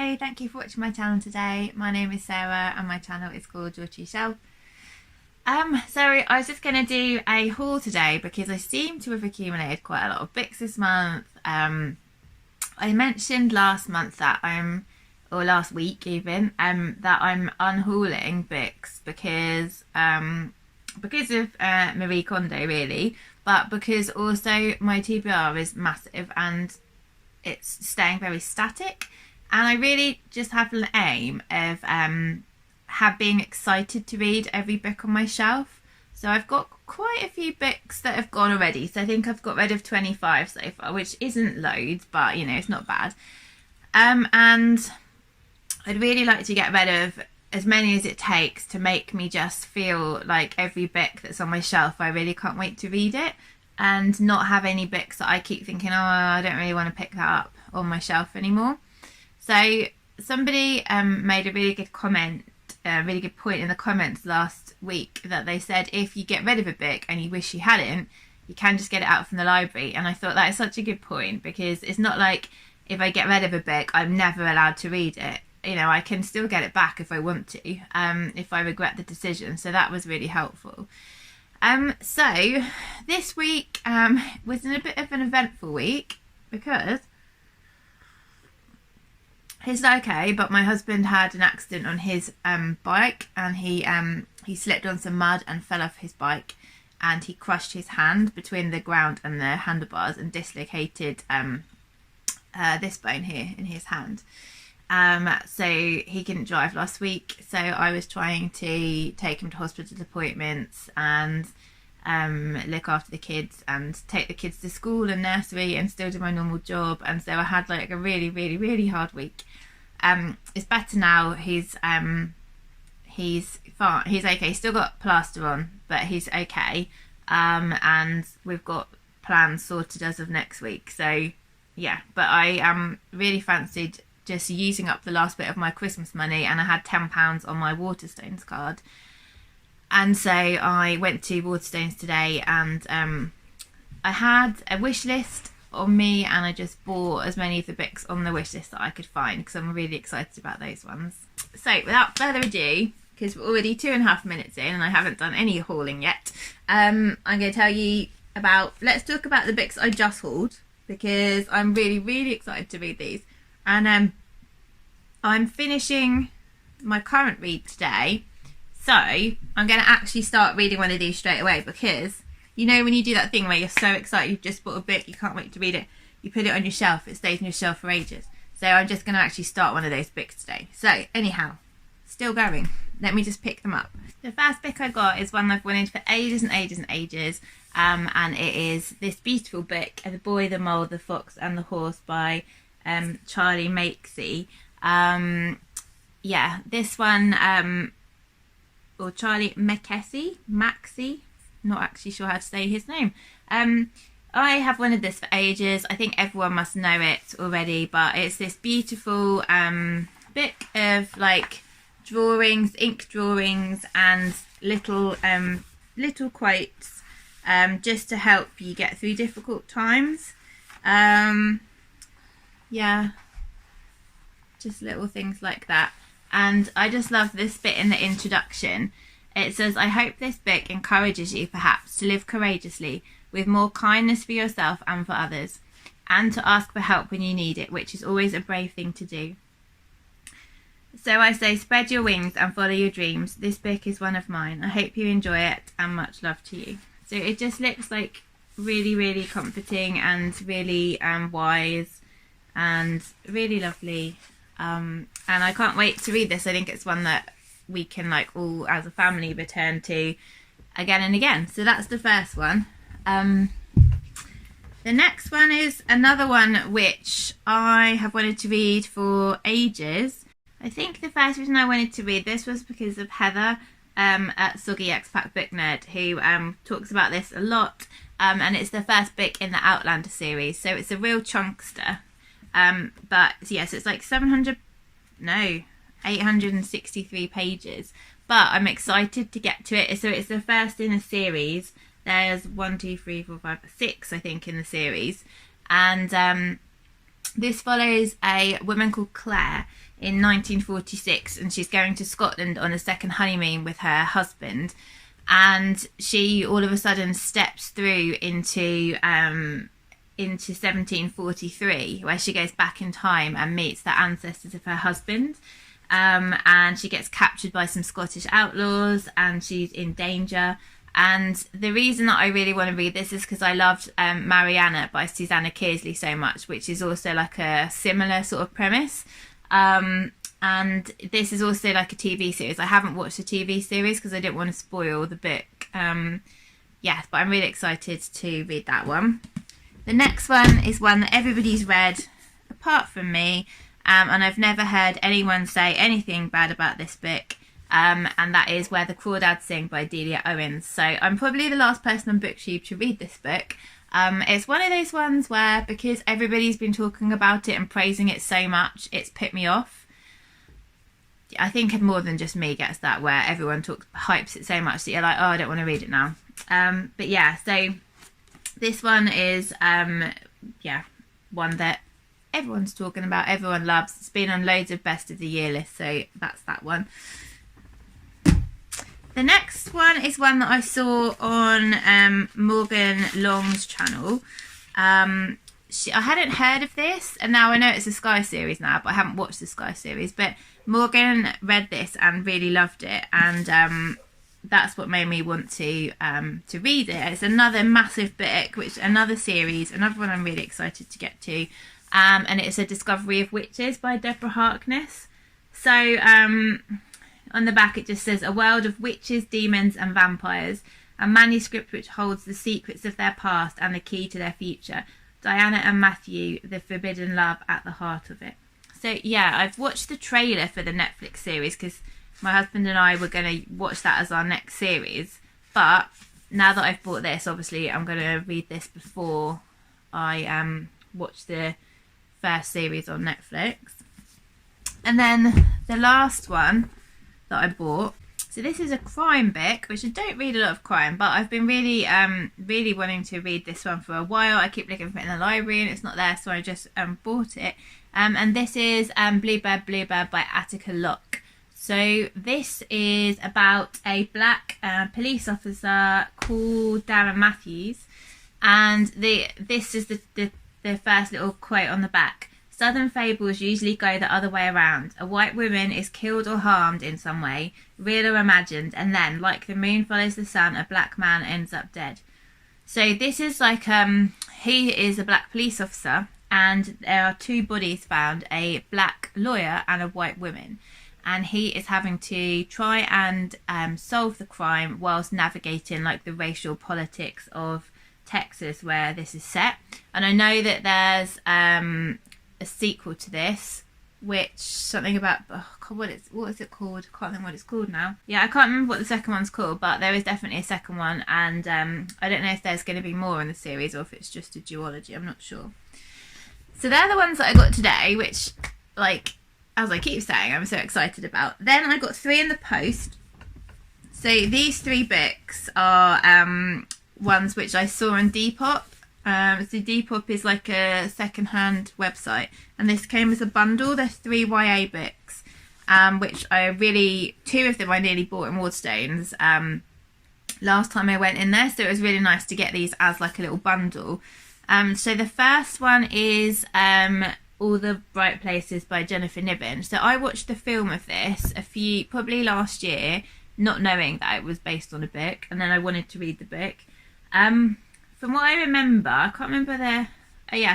Hello, thank you for watching my channel today. My name is Sarah and my channel is called Your True Self. So I was just going to do a haul today because I seem to have accumulated quite a lot of books this month. I mentioned last month that or last week even, that I'm unhauling books because of Marie Kondo really, but because also my TBR is massive and it's staying very static, and I really just have an aim of being excited to read every book on my shelf. So I've got quite a few books that have gone already, so I think I've got rid of 25 so far, which isn't loads, but you know, it's not bad. And I'd really like to get rid of as many as it takes to make me just feel like every book that's on my shelf, I really can't wait to read it, and not have any books that I keep thinking, oh, I don't really want to pick that up on my shelf anymore. So somebody made a really good comment, a really good point in the comments last week, that they said if you get rid of a book and you wish you hadn't, you can just get it out from the library. And I thought that is such a good point, because it's not like if I get rid of a book I'm never allowed to read it. You know, I can still get it back if I want to, if I regret the decision. So that was really helpful. So this week was a bit of an eventful week because it's okay, but my husband had an accident on his bike, and he slipped on some mud and fell off his bike, and he crushed his hand between the ground and the handlebars and dislocated this bone here in his hand. So he couldn't drive last week, so I was trying to take him to hospital appointments and look after the kids and take the kids to school and nursery and still do my normal job. And so I had like a really hard week. It's better now. He's fine, he's okay, he's still got plaster on, but he's okay, and we've got plans sorted as of next week. So yeah, but I really fancied just using up the last bit of my Christmas money, and I had £10 on my Waterstones card, and so I went to Waterstones today, and I had a wish list on me, and I just bought as many of the books on the wish list that I could find, because I'm really excited about those ones. So without further ado, because we're already 2.5 minutes in and I haven't done any hauling yet, I'm going to tell you about, let's talk about the books I just hauled, because I'm really excited to read these. And I'm finishing my current read today, so I'm going to actually start reading one of these straight away, because you know when you do that thing where you're so excited, you've just bought a book, you can't wait to read it, you put it on your shelf, it stays on your shelf for ages. So I'm just going to actually start one of those books today. So anyhow, still going, let me just pick them up. The first book I got is one I've wanted for ages and ages, and it is this beautiful book, The Boy, the Mole, the Fox and the Horse by Charlie Mackesy. Yeah, this one, or Charlie Mackesy, not actually sure how to say his name. I have wanted this for ages. I think everyone must know it already, but it's this beautiful book of like drawings, ink drawings, and little quotes, just to help you get through difficult times. Yeah, just little things like that. And I just love this bit in the introduction. It says, I hope this book encourages you perhaps to live courageously, with more kindness for yourself and for others, and to ask for help when you need it, which is always a brave thing to do. So I say, spread your wings and follow your dreams. This book is one of mine. I hope you enjoy it, and much love to you. So it just looks like really comforting and really wise and really lovely. And I can't wait to read this. I think it's one that we can like all as a family return to again and again. So that's the first one. The next one is another one which I have wanted to read for ages. I think the first reason I wanted to read this was because of Heather at Soggy Expat Book Nerd, who talks about this a lot, and it's the first book in the Outlander series, so it's a real chunkster. But yes, it's like 863 pages, but I'm excited to get to it. So it's the first in a series. There's 1, 2, 3, 4, 5, 6 I think in the series, and This follows a woman called Claire in 1946, and she's going to Scotland on a second honeymoon with her husband, and she all of a sudden steps through into 1743, where she goes back in time and meets the ancestors of her husband. And she gets captured by some Scottish outlaws, and she's in danger. And the reason that I really want to read this is because I loved Mariana by Susanna Kearsley so much, which is also like a similar sort of premise. And this is also like a TV series. I haven't watched the TV series because I didn't want to spoil the book. Yes, but I'm really excited to read that one. The next one is one that everybody's read apart from me, and I've never heard anyone say anything bad about this book. And that is Where the Crawdads Sing by Delia Owens. So I'm probably the last person on BookTube to read this book. It's one of those ones where, because everybody's been talking about it and praising it so much, it's put me off. I think more than just me gets that, where everyone hypes it so much that you're like, oh, I don't want to read it now. But yeah, so this one is one that everyone's talking about, everyone loves. It's been on loads of best of the year lists, so that's that one. The next one is one that I saw on Morgan Long's channel. I hadn't heard of this, and now I know it's a Sky series now, but I haven't watched the Sky series. But Morgan read this and really loved it, and that's what made me want to read it. It's another massive book, another series, another one I'm really excited to get to, and it's A Discovery of Witches by Deborah Harkness. So on the back it just says, a world of witches, demons and vampires, a manuscript which holds the secrets of their past and the key to their future. Diana and Matthew, the forbidden love at the heart of it. So yeah, I've watched the trailer for the Netflix series because my husband and I were going to watch that as our next series. But now that I've bought this, obviously I'm going to read this before I watch the first series on Netflix. And then the last one that I bought, so this is a crime book, which I don't read a lot of crime, but I've been really wanting to read this one for a while. I keep looking for it in the library and it's not there, so I just bought it. And this is Bluebird by Attica Locke. So this is about a black police officer called Darren Matthews, and this is the first little quote on the back. Southern fables usually go the other way around. A white woman is killed or harmed in some way, real or imagined, and then, like the moon follows the sun, a black man ends up dead. So this is like, he is a black police officer, and there are two bodies found, a black lawyer and a white woman. And he is having to try and solve the crime whilst navigating like the racial politics of Texas where this is set. And I know that there's a sequel to this, which something about what is it called? I can't think what it's called now. Yeah, I can't remember what the second one's called, but there is definitely a second one, and I don't know if there's going to be more in the series or if it's just a duology. I'm not sure. So they're the ones that I got today, which, like, as I keep saying, I'm so excited about. Then I got 3 in the post. So these 3 books are ones which I saw on Depop. So Depop is like a secondhand website, and this came as a bundle. There's 3 YA books, which I really, 2 of them I nearly bought in Waterstones last time I went in there, so it was really nice to get these as like a little bundle. So the first one is All the Bright Places by Jennifer Niven. So I watched the film of this probably last year, not knowing that it was based on a book, and then I wanted to read the book. From what I remember, I can't remember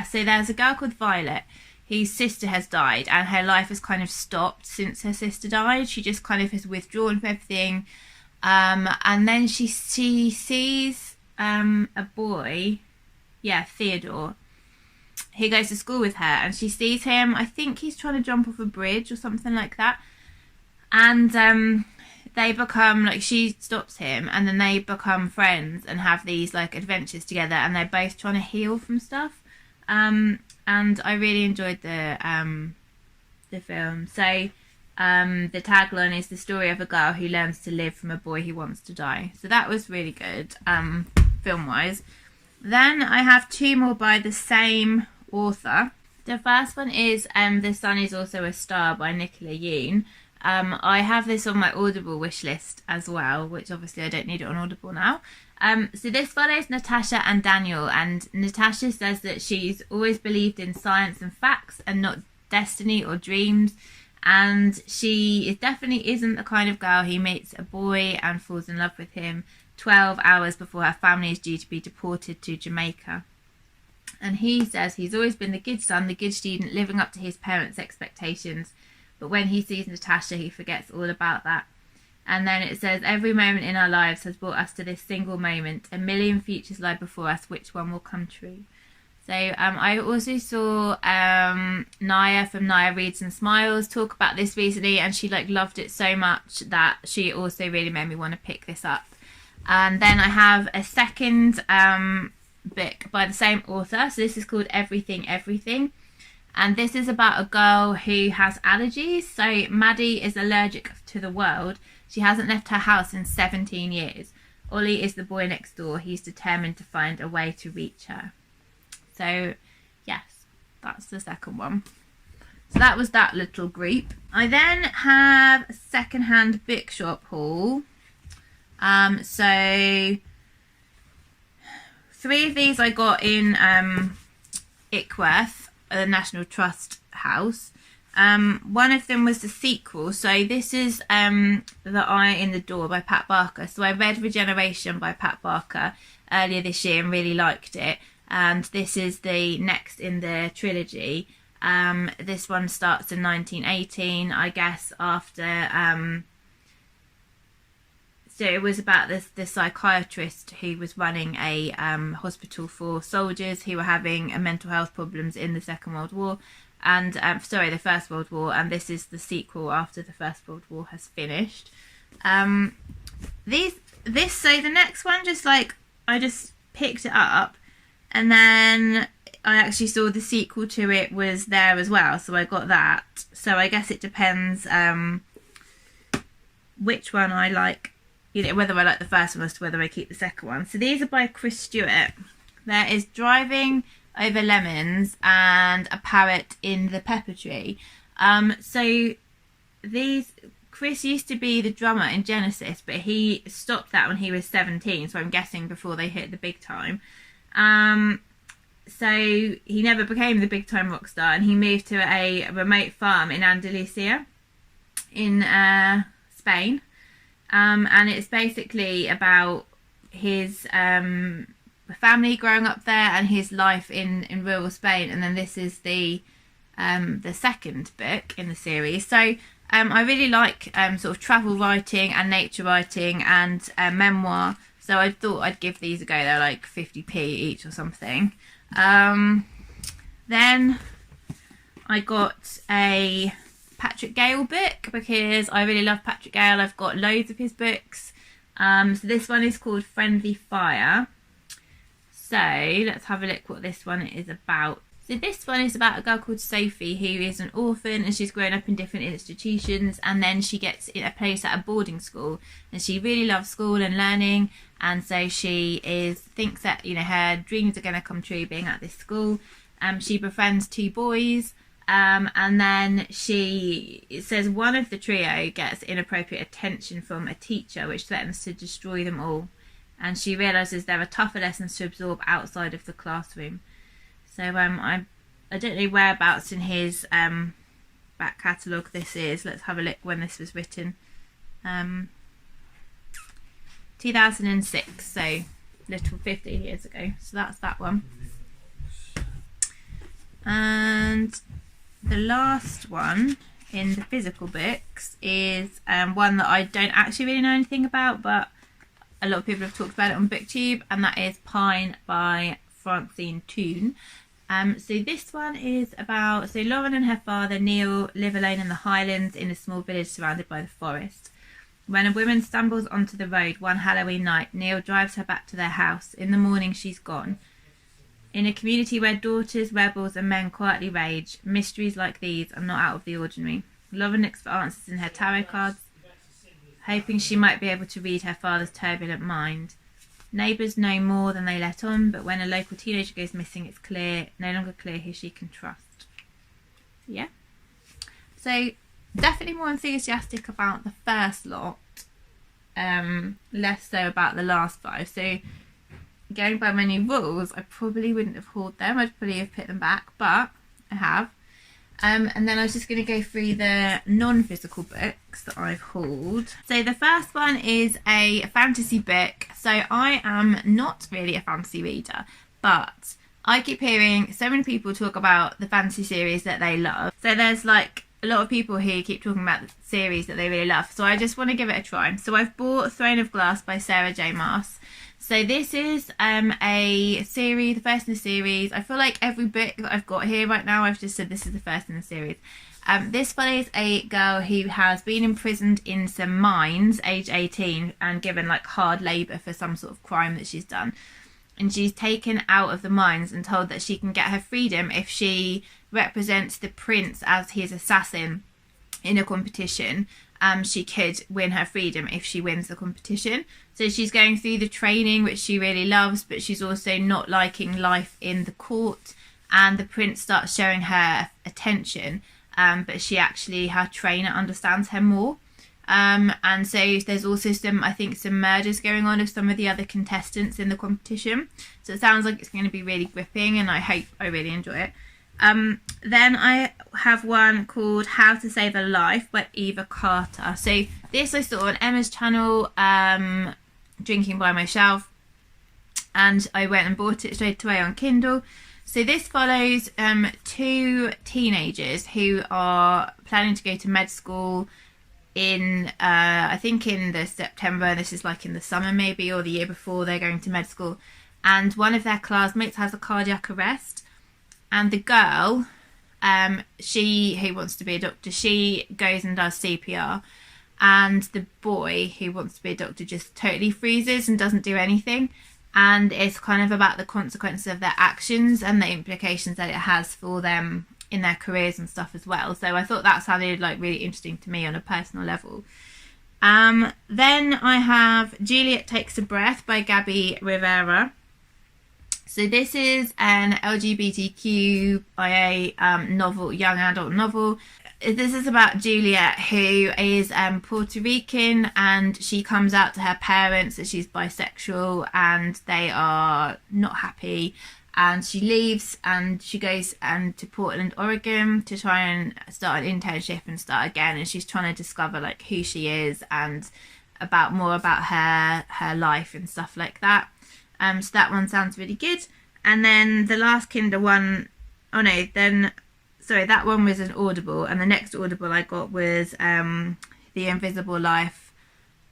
so there's a girl called Violet whose sister has died, and her life has kind of stopped since her sister died. She just kind of has withdrawn from everything. And then she sees a boy, Theodore. He goes to school with her, and she sees him. I think he's trying to jump off a bridge or something like that. And they become, like, she stops him, and then they become friends and have these like adventures together, and they're both trying to heal from stuff. And I really enjoyed the film. So the tagline is the story of a girl who learns to live from a boy who wants to die. So that was really good, film wise. Then I have 2 more by the same author. The first one is The Sun Is Also a Star by Nicola Yoon. I have this on my Audible wish list as well, which obviously I don't need it on Audible now. So this follows Natasha and Daniel, and Natasha says that she's always believed in science and facts and not destiny or dreams, and she definitely isn't the kind of girl who meets a boy and falls in love with him 12 hours before her family is due to be deported to Jamaica. And he says he's always been the good son, the good student, living up to his parents' expectations, but when he sees Natasha he forgets all about that. And then it says, every moment in our lives has brought us to this single moment. A million futures lie before us. Which one will come true? So I also saw Naya from Naya Reads and Smiles talk about this recently, and she loved it so much that she also really made me want to pick this up. And then I have a second book by the same author. So this is called Everything Everything. And this is about a girl who has allergies. So Maddie is allergic to the world. She hasn't left her house in 17 years. Ollie is the boy next door. He's determined to find a way to reach her. So, yes, that's the second one. So that was that little group. I then have a secondhand bookshop haul. So 3 of these I got in Ickworth, the National Trust house. One of them was the sequel. So this is The Eye in the Door by Pat Barker. So I read Regeneration by Pat Barker earlier this year and really liked it. And this is the next in the trilogy. This one starts in 1918, I guess, after... So it was about the psychiatrist who was running a hospital for soldiers who were having mental health problems in the Second World War. And the First World War, and this is the sequel after the First World War has finished. So the next one, I just picked it up, and then I actually saw the sequel to it was there as well, so I got that. So I guess it depends which one I like, whether I like the first one as to whether I keep the second one. So these are by Chris Stewart. There is Driving Over Lemons and A Parrot in the Pepper Tree. So Chris used to be the drummer in Genesis, but he stopped that when he was 17, so I'm guessing before they hit the big time. So he never became the big time rock star, and he moved to a remote farm in Andalusia in Spain. And it's basically about his family growing up there and his life in rural Spain. And then this is the second book in the series. So I really like sort of travel writing and nature writing and memoir. So I thought I'd give these a go. They're like 50p each or something. Then I got a Patrick Gale book because I really love Patrick Gale. I've got loads of his books. So this one is called Friendly Fire. So let's have a look what this one is about. So this one is about a girl called Sophie who is an orphan, and she's grown up in different institutions, and then she gets a place at a boarding school, and she really loves school and learning, and so she thinks that her dreams are going to come true being at this school. She befriends 2 boys, and then it says one of the trio gets inappropriate attention from a teacher which threatens to destroy them all, and she realises there are tougher lessons to absorb outside of the classroom. So I don't know whereabouts in his back catalogue this is. Let's have a look when this was written. 2006, so little 15 years ago. So that's that one. And the last one in the physical books is one that I don't actually really know anything about, but a lot of people have talked about it on BookTube, and that is Pine by Francine Toon. So this one is about, Lauren and her father Neil live alone in the Highlands in a small village surrounded by the forest. When a woman stumbles onto the road one Halloween night, Neil drives her back to their house. In the morning she's gone. In a community where daughters, rebels and men quietly rage, mysteries like these are not out of the ordinary. Lauren looks for answers in her tarot cards, hoping she might be able to read her father's turbulent mind. Neighbours know more than they let on, but when a local teenager goes missing, it's no longer clear who she can trust. yeah. So definitely more enthusiastic about the first lot, less so about the last 5. So going by my new rules, I probably wouldn't have hauled them. I'd probably have put them back, but I have. And then I was just going to go through the non-physical books that I've hauled. So the first one is a fantasy book. So I am not really a fantasy reader, but I keep hearing so many people talk about the fantasy series that they love. So there's like a lot of people who keep talking about the series that they really love. So I just want to give it a try. So I've bought Throne of Glass by Sarah J. Maas. So this is a series, the first in the series. I feel like every book that I've got here right now, I've just said this is the first in the series. This follows a girl who has been imprisoned in some mines, age 18, and given like hard labour for some sort of crime that she's done. And she's taken out of the mines and told that she can get her freedom if she represents the prince as his assassin in a competition. She could win her freedom if she wins the competition. So she's going through the training, which she really loves, but she's also not liking life in the court. And the prince starts showing her attention, but she actually, her trainer understands her more. And so there's also some murders going on of some of the other contestants in the competition. So it sounds like it's going to be really gripping, and I hope I really enjoy it. Then I have one called How to Save a Life by Eva Carter. So this I saw on Emma's channel, drinking by my shelf, and I went and bought it straight away on Kindle. So this follows 2 teenagers who are planning to go to med school in I think in the September. This is like in the summer maybe, or the year before they're going to med school, and one of their classmates has a cardiac arrest. And the girl, she who wants to be a doctor, she goes and does CPR. And the boy who wants to be a doctor just totally freezes and doesn't do anything. And it's kind of about the consequences of their actions and the implications that it has for them in their careers and stuff as well. So I thought that sounded like really interesting to me on a personal level. Then I have Juliet Takes a Breath by Gabby Rivera. So this is an LGBTQIA novel, young adult novel. This is about Juliet, who is Puerto Rican, and she comes out to her parents that she's bisexual, and they are not happy. And she leaves and she goes to Portland, Oregon to try and start an internship and start again. And she's trying to discover like who she is and more about her life and stuff like that. So that one sounds really good. And then the last Kindle one, that one was an Audible, and the next Audible I got was The Invisible Life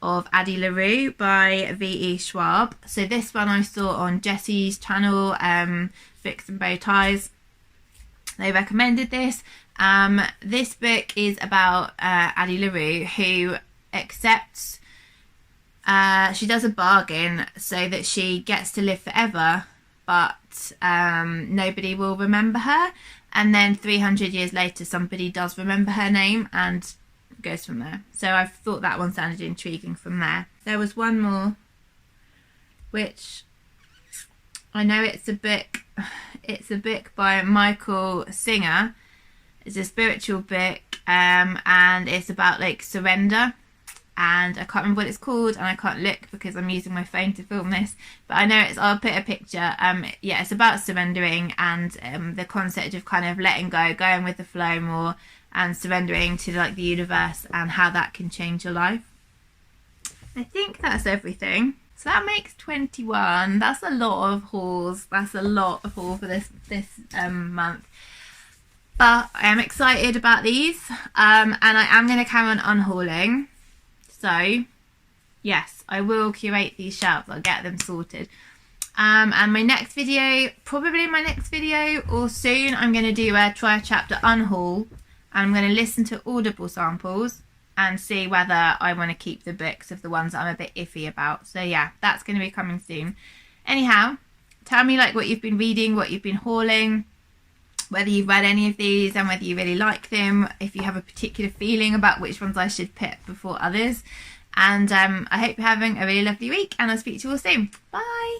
of Addie LaRue by V.E. Schwab. So this one I saw on Jessie's channel, Books and Bow Ties. They recommended this. This book is about Addie LaRue, who accepts she does a bargain so that she gets to live forever, but nobody will remember her. And then 300 years later, somebody does remember her name, and it goes from there. So I thought that one sounded intriguing from there. There was one more, which I know it's a book. It's a book by Michael Singer. It's a spiritual book, and it's about like surrender. And I can't remember what it's called, and I can't look because I'm using my phone to film this, but I know I'll put a picture. It's about surrendering and the concept of kind of letting go, going with the flow more, and surrendering to like the universe and how that can change your life. I think that's everything. So that makes 21. That's a lot of hauls. That's a lot of haul for this month. But I am excited about these, and I am going to carry on unhauling. So, yes, I will curate these shelves. I'll get them sorted. And my next video, probably my next video or soon, I'm going to do a try a chapter unhaul. And I'm going to listen to Audible samples and see whether I want to keep the books of the ones that I'm a bit iffy about. So, yeah, that's going to be coming soon. Anyhow, tell me like what you've been reading, what you've been hauling, whether you've read any of these and whether you really like them, if you have a particular feeling about which ones I should pick before others. And I hope you're having a really lovely week, and I'll speak to you all soon. Bye!